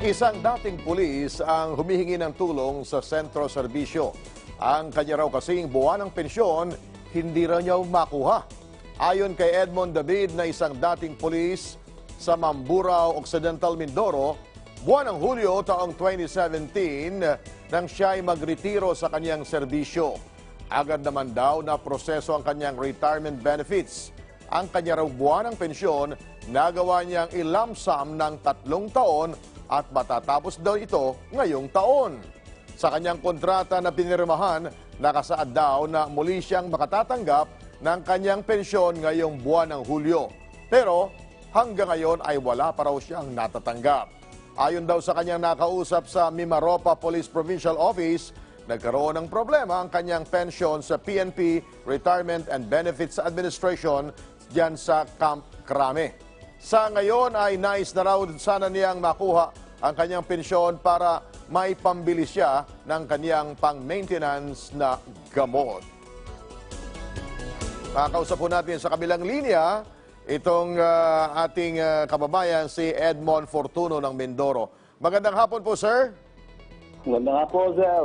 Isang dating pulis ang humihingi ng tulong sa sentro serbisyo. Ang kanya raw kasing buwan ng pensyon, hindi raw niya makuha. Ayon kay Edmond David na isang dating pulis sa Mamburao, Occidental, Mindoro, buwan ng Hulyo taong 2017 nang siya ay magretiro sa kanyang serbisyo. Agad naman daw na proseso ang kanyang retirement benefits. Ang kanya raw buwan ng pensyon, nagawa niyang i-lump sum ng 3 taon at matatapos daw ito ngayong taon. Sa kanyang kontrata na pinirmahan, nakasaad daw na muli siyang makatatanggap ng kanyang pensyon ngayong buwan ng Hulyo. Pero hanggang ngayon ay wala pa raw siyang natatanggap. Ayon daw sa kanyang nakausap sa Mimaropa Police Provincial Office, nagkaroon ng problema ang kanyang pensyon sa PNP Retirement and Benefits Administration diyan sa Camp Crame. Sa ngayon ay nais na raw sana niyang makuha ang kanyang pensyon para may pambili siya ng kanyang pang-maintenance na gamot. Makakausap po natin sa kabilang linya itong ating kababayan si Edmond Fortuno ng Mindoro. Magandang hapon po, sir. Magandang hapon, sir.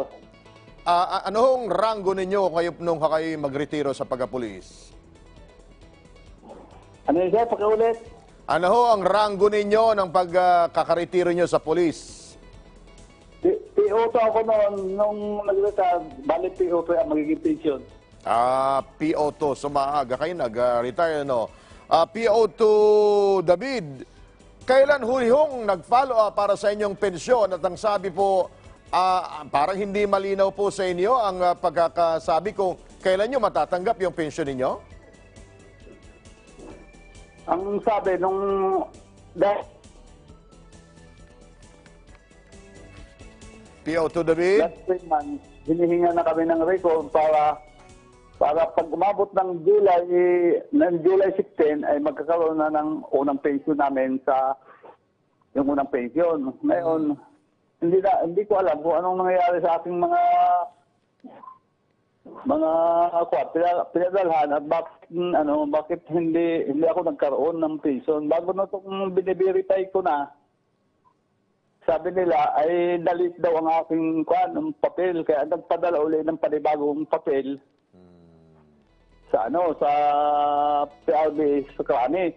Ano hong ranggo ninyo nung kayo magretiro sa pagkapulis? Ano yun, sir? Pakiulit. Ano ho ang ranggo ninyo ng pagkakaretiro nyo sa pulis? PO2 ako noon, nung nag-retire, balik PO2 ang magiging pension. PO2. So maaga kayo nag-retire, no? PO2 David, kailan hulihong nag-follow up para sa inyong pensyon? At ang sabi po, parang hindi malinaw po sa inyo ang pagkakasabi kung kailan nyo matatanggap yung pensyon ninyo? Ang sabi nung PO2 David? last 3 months, hinihinga na kami ng record para pag umabot ng July 16 ay magkakaroon na ng unang pension namin sa yung unang pension. Ngayon, hindi ko alam kung anong nangyayari sa ating mga pinadalhan at bakit hindi ako nagkaroon ng pension. Bago na itong biniverify ko na, sabi nila ay dalit daw ang aking ng papel, kaya nagpadala ulit ng panibagong papel sa PRB sa Krani.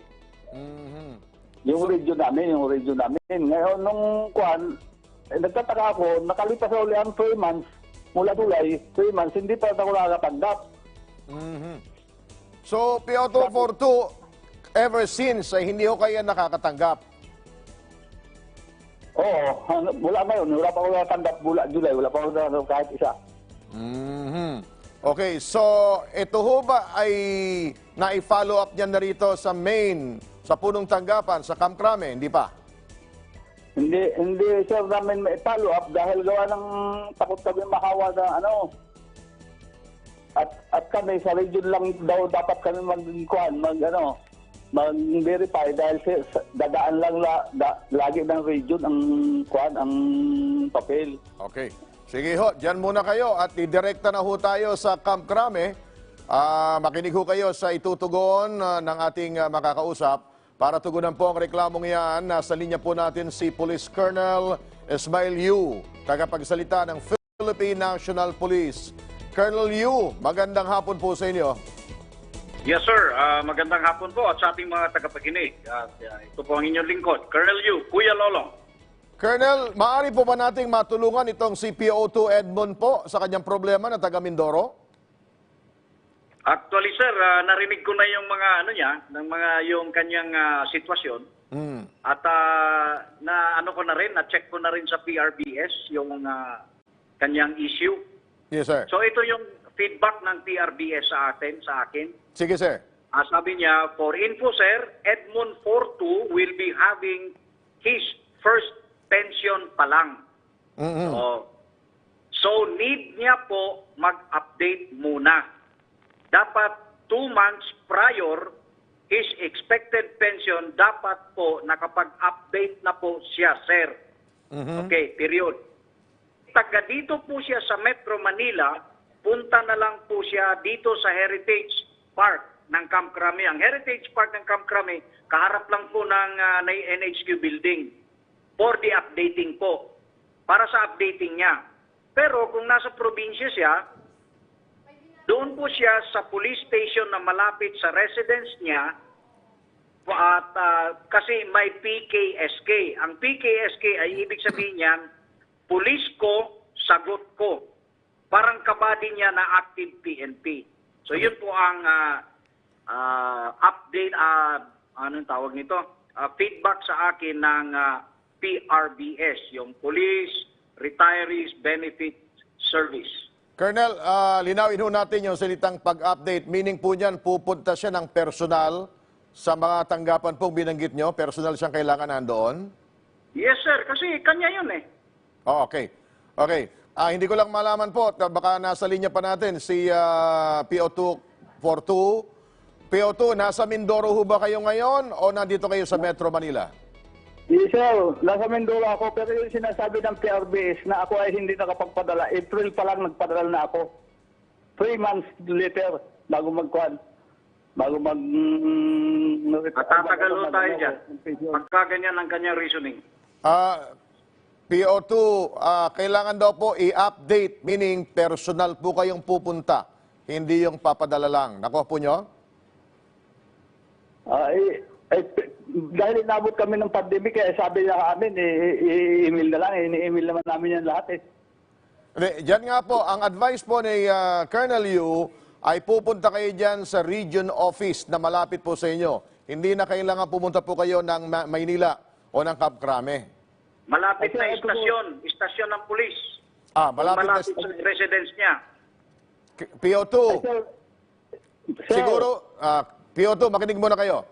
Yung region namin. Ngayon nung nagtataka ako, nakalipas na ulit ang 3 months. Mula July, 3 months, hindi pa ako nakatanggap. So, PO242, ever since, ay hindi ko kayo nakakatanggap? Oo, mula ngayon, wala pa ako nakatanggap mula July, wala pa ako nakatanggap kahit isa. Okay, so ito ho ba ay na-follow up niyan na rito sa main, sa punong tanggapan, sa Camp Crame, hindi pa? Hindi sir namin may follow up dahil gawa ng takot kami makawa na at kami sa region lang daw dapat kami mag-verify dahil dadaan lang lagi ng region ang papel. Okay. Sige ho, dyan muna kayo at idirekta na ho tayo sa Camp Crame. Makinig ho kayo sa itutugon ng ating makakausap. Para tugunan po ang reklamong yan, nasa linya po natin si Police Colonel Ismael Yu, tagapagsalita ng Philippine National Police. Colonel Yu, magandang hapon po sa inyo. Yes sir, magandang hapon po at sa ating mga tagapakinig. Ito po ang inyong lingkod, Colonel Yu, Kuya Lolong. Colonel, maaari po ba nating matulungan itong si PO2 Edmond po sa kanyang problema na taga Mindoro? Actually sir, narinig ko na yung mga yung kanyang sitwasyon. At ko na rin, na-check ko na rin sa PRBS yung kanyang issue. Yes sir. So ito yung feedback ng PRBS sa akin. Sige sir. Sabi niya, for info sir, Edmond Fortu will be having his first pension pa lang. So need niya po mag-update muna. Dapat 2 months prior his expected pension, dapat po nakapag-update na po siya, sir. Okay, period. Taga dito po siya sa Metro Manila, punta na lang po siya dito sa Heritage Park ng Camp Crame. Ang Heritage Park ng Camp Crame, kaharap lang po ng NHQ building. for the updating po. Para sa updating niya. Pero kung nasa probinsya siya, doon po siya sa police station na malapit sa residence niya at kasi may PKSK. Ang PKSK ay ibig sabihin niyan, pulis ko, sagot ko. Parang kabady niya na active PNP. So yun po ang update, anong tawag nito? Feedback sa akin ng PRBS, yung Police Retirees Benefit Service. Colonel, linawin ho natin yung salitang pag-update. Meaning po niyan, pupunta siya ng personal sa mga tanggapan pong binanggit nyo? Personal siyang kailangan nandoon? Yes, sir. Kasi kanya yun eh. Oh, okay. Okay. Hindi ko lang malaman po, baka nasa linya pa natin si PO242. PO2, nasa Mindoro ho ba kayo ngayon o nandito kayo sa Metro Manila? Yes, sir. Nasa Mindoro ako, pero yung sinasabi ng PRBS na ako ay hindi nakapagpadala. April pa lang nagpadala na ako. 3 months later, bago magkuhan. Bago mag... Tatagal ho tayo dyan. Pagka ganyan ang kanyang reasoning. PO2, kailangan daw po i-update, meaning personal po kayong pupunta, hindi yung papadala lang. Nakuha po nyo? Dahil inabot kami ng pandemic, kaya sabi niya amin, i-email na lang. Ini-email naman namin yan lahat eh. Diyan nga po, ang advice po ni Colonel Yu ay pupunta kayo dyan sa region office na malapit po sa inyo. Hindi na kailangan pumunta po kayo ng Maynila o ng Kapkrame. Malapit na istasyon ng pulis. Malapit na sa residence niya. PO2, Sir, siguro, PO2, makinig muna kayo.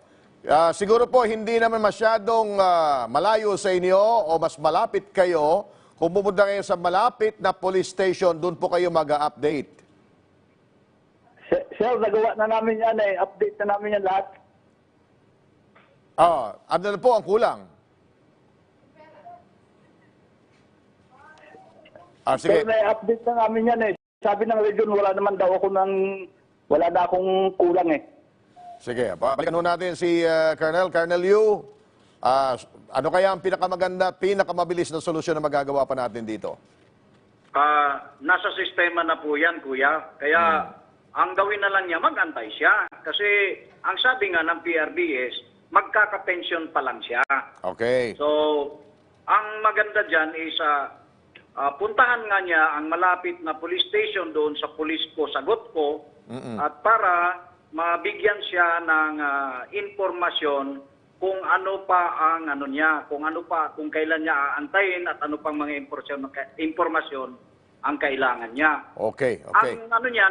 Siguro po, hindi naman masyadong malayo sa inyo o mas malapit kayo. Kung pupunta kayo sa malapit na police station, doon po kayo mag-update. Sir, nagawa na namin yan eh. Update na namin yan lahat. Ano na po ang kulang? Sige. Pero na-update na namin yan eh. Sabi ng region, wala na akong kulang eh. Sige, balikan ho natin si Colonel Yu. Ano kaya ang pinakamaganda, pinakamabilis na solusyon na magagawa pa natin dito? Nasa sistema na po yan, kuya. Kaya ang gawin na lang niya, mag-antay siya. Kasi ang sabi nga ng PRBS, magkaka-pension pa lang siya. Okay. So, ang maganda dyan is puntahan nga niya ang malapit na police station doon sa pulis ko, sagot ko, at para mabigyan siya ng informasyon kung ano pa ang kung kailan niya aantayin at ano pang mga informasyon ang kailangan niya. Okay. Ang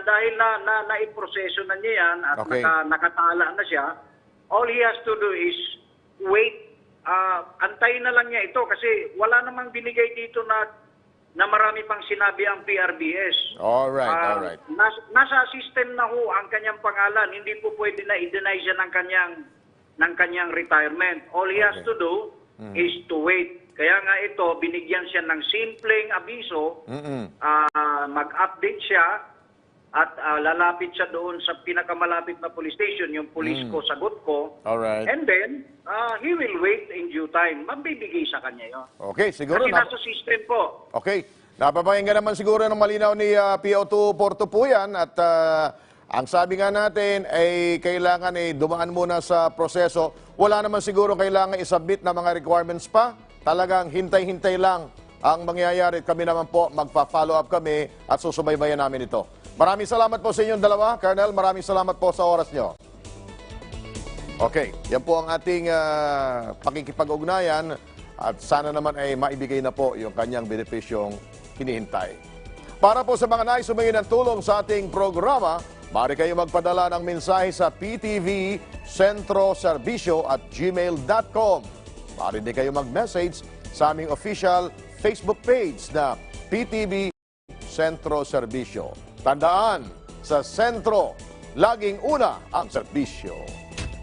dahil na-proseso na niya yan at nakatala na siya, all he has to do is wait. Antayin na lang niya ito kasi wala namang binigay dito na marami pang sinabi ang PRBS. Alright. Nasa system na ho ang kanyang pangalan. Hindi po pwede na i-deny siya ng kanyang retirement. All he has to do is to wait. Kaya nga ito, binigyan siya ng simpleng abiso, mag-update siya, at lalapit siya doon sa pinakamalapit na police station, yung police ko, sagot ko. Alright. And then, he will wait in due time. Mabibigay sa kanya yun. Okay, siguro. Kasi nasa system po. Okay. Napapakinggan naman siguro ng malinaw ni PO242 po yan. At ang sabi nga natin ay kailangan dumaan muna sa proseso. Wala naman siguro kailangan isubmit na mga requirements pa. Talagang hintay-hintay lang ang mangyayari. Kami naman po, magpa-follow up kami at susubaybayan namin ito. Maraming salamat po sa inyong dalawa. Colonel, maraming salamat po sa oras nyo. Okay, yan po ang ating pakikipag-ugnayan at sana naman ay maibigay na po yung kanyang benepisyong hinihintay. Para po sa mga nais humingi ng tulong sa ating programa, maaari kayo magpadala ng mensahe sa ptvcentroservicio@gmail.com. Maaari din kayo mag-message sa aming official Facebook page na PTV Centro Servicio. Tandaan, sa sentro, laging una ang serbisyo.